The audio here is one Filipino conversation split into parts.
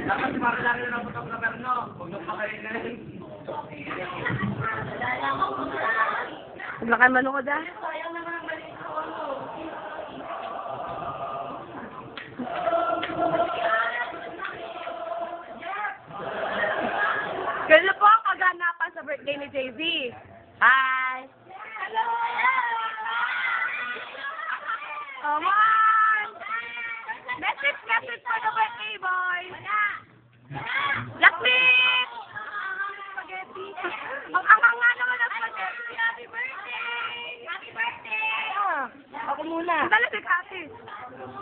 Dapat makalaki na ng photographer, no? Huwag nang pakain na rin. Huwag na kayo manukod, ah. Kailan po ang kaganapan sa birthday ni JV? Hi! Hello! Oh, man! Message for the birthday boy! Blackpink! Spaghetti! Ang nga naman ang spaghetti! Happy birthday! Happy birthday! Ako muna. Dala si Kati.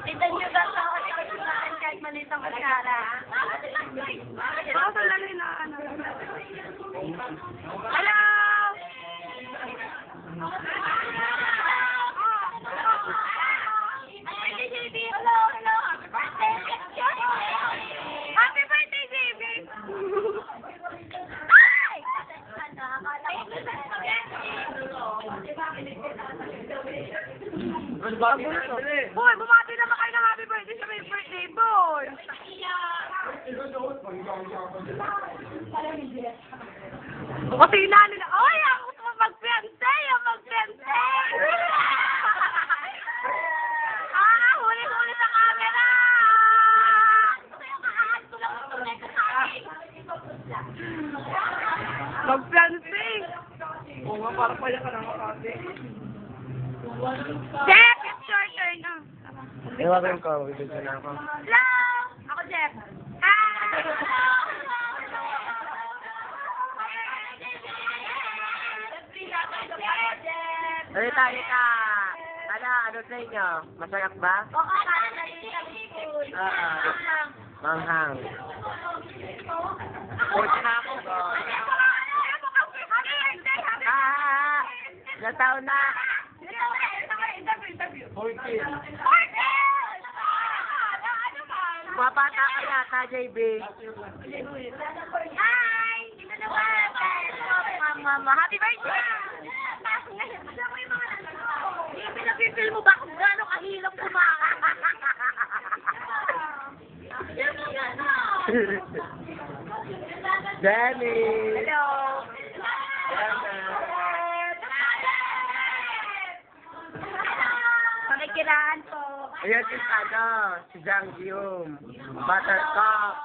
Tignan nyo daw sa likod ko saan kahit maliit ang kutsara. Ako sa lalay na ano. Hello! Hello, hello. Happy birthday, JB! Hi! Boy, bumati naman kayo ng happy birthday sa may birthday boy! Kasi nila, oy, ako mag-fiancé! Huli-huli sa camera! Mag-fiancé! Oo nga, parang pala ka naman kasi. Jeff, it's your turn na. Iwagan ko, bibigyan na ako. Hello! Ako, Jeff. Hi! Halika. Ano sa inyo? Masarap ba? Manghang. Puti na ako. Ilang taon na? 14. Mabata ka yata, JB. Hi! Mama, happy birthday! Pinapipil mo ba kung gano'ng kahilap kumain? Danny! Hello! Pakikiraan po. Ayan si si Jang Gyum, Buttercup,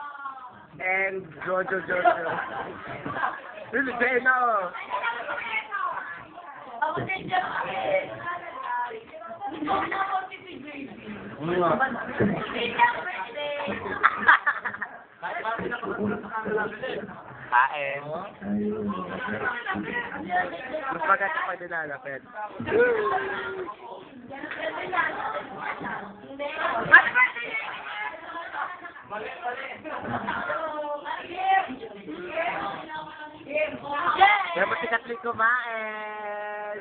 and Jojo. Filipino! Ako din dyan. Kain. Mas maganda pa din lalapit. Kaya pati Kathleen kumain.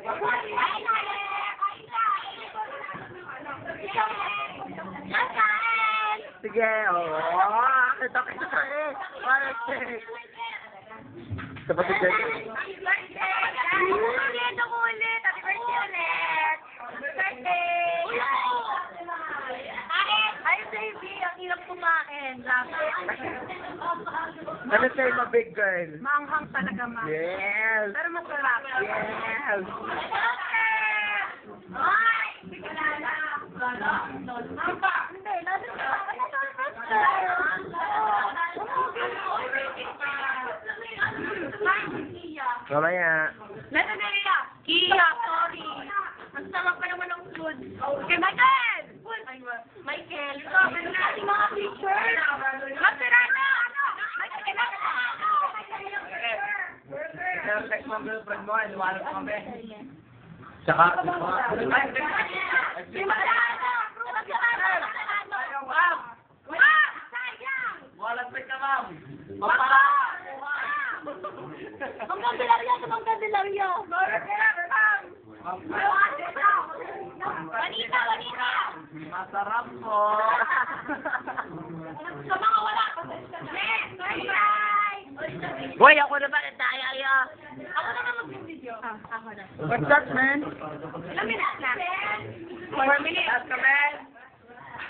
Sige, Kita eh. Parang sa pati dyan. Ulit ako ulit. Happy birthday ulit. Happy birthday. Ay, baby. Ang hirap kumain. Ano sa'yo ma big girl? Maanghang talaga, ma. Yes! Pero masarap. Yes! Ay! Hindi ka lala. Hindi, nasa sa Mamaya. Nasa nila? Iya, sorry. Ang sarap pa naman ng food. Okay, Michael! Michael, sabi na natin mga picture. Masira na! Michael, Text mo girlfriend mo, iniwanan ko kami. Tsaka, walang pick ka, ma'am. Papa! Ang Candelaria sa mga Candelaria. Manita. Masarap po. Sa mga wala. Boy, ako na ba nagdaya? Ako na mag-video. Ako na. What's that, man? Ilang minutes na? 4 minutes. That's ka, man.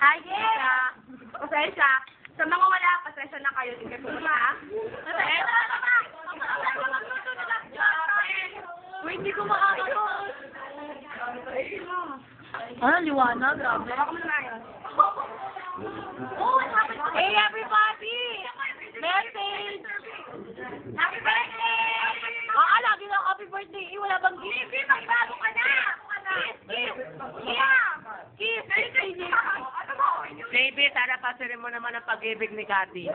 Ay, yeah. Pasensya. Sa mga wala, pasensya na kayo. Sige po ha. Wait, hindi ko makakaroon. Ano, liwanag? Grabe. Baka mo na yun. Hey, everybody! Message! Happy birthday! Lagi na happy birthday. Wala bang gift? Magbago ka na! Kiss! Kiss! JB, sana pasirin mo naman ang pag-ibig ni Cathy.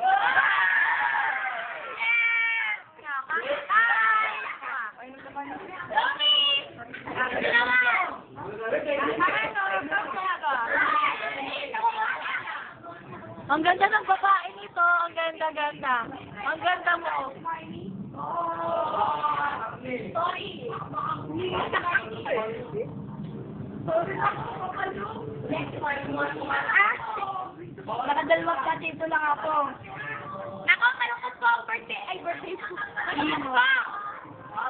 Ang ganda ng babae nito. Ang ganda-ganda. Ang ganda mo. Sorry. Nakadalawag ka dito lang ako. Nako, malungkot po ang birthday. Ay, birthday po.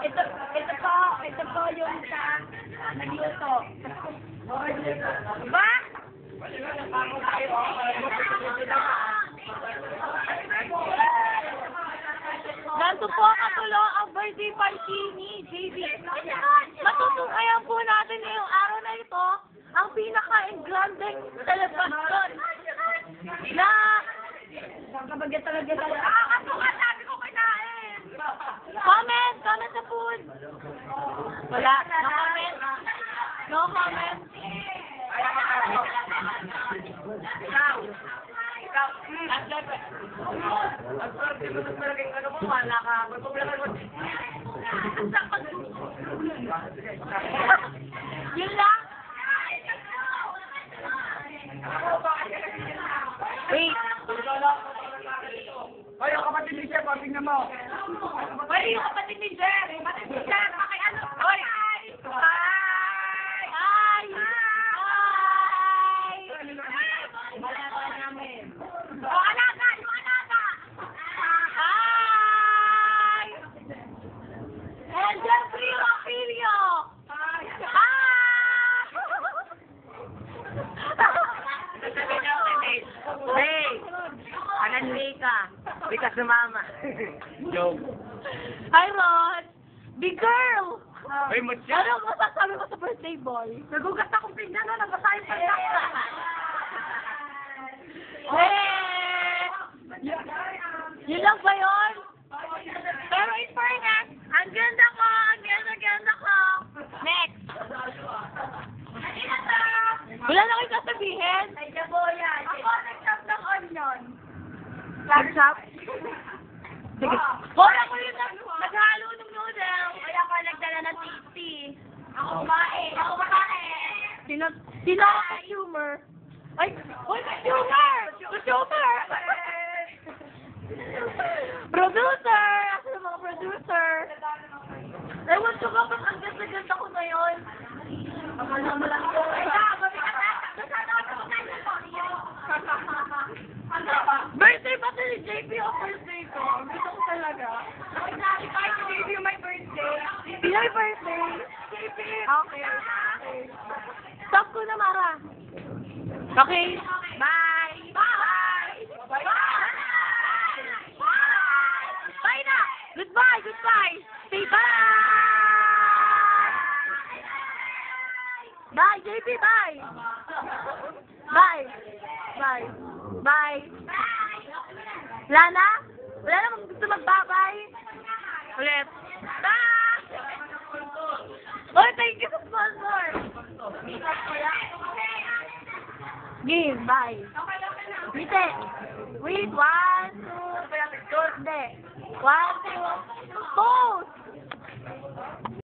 Ito po yung sa nagluto. Ba? Ganto po katulo ang birthday party ni JB. Matutukayan po natin ngayong araw na ito ang pinaka-engranding celebration na kabagyan talaga sabi ko kinain. Comment sa food. Wala. No comment. Yun lang. Wait. Hoy, yung kapatid ni Chef, tingnan mo. Hoy, yung kapatid ni Jer. Pakiano. Hoy. Bikas na mama. Joke. Hi, Ron! Big girl! Hoy, Mutya. Ano masasabi mo sa birthday boy? Nagugat akong pinggan na nabasa yung pagkakta. Yun lang ba yun? Pero in fairness, ang ganda ko! Ang ganda ko! Next! Wala na kayo sasabihin? Ay, jabo yan. Ako, nag-chop ng onion. Nag-chop? Sige. Wala ko yun naghalo ng noodle. Kaya ako nagdala ng titi. Ako kumain. Sino ako consumer? Ay! Uy, consumer! Consumer! Producer! Ako ng mga producer. Ewan ko ba ba't ang ganda-ganda ko ngayon? Akala mo lang ko. Birthday ba ito ni JP o birthday ko? Gusto ko talaga. Kahit si JP yung may birthday. May birthday? JP. Okay. Stop ko na, Mara. Okay. Bye. Bye. Bye. Bye na. Goodbye. Say bye. Bye, JP. Bye. Bye. Wala na? Wala na kung gusto magbabay? Ulit. Bye! Oh, thank you sa sponsor. Game, bye. Dite. Wait, 1, 2, 1, 2, 2.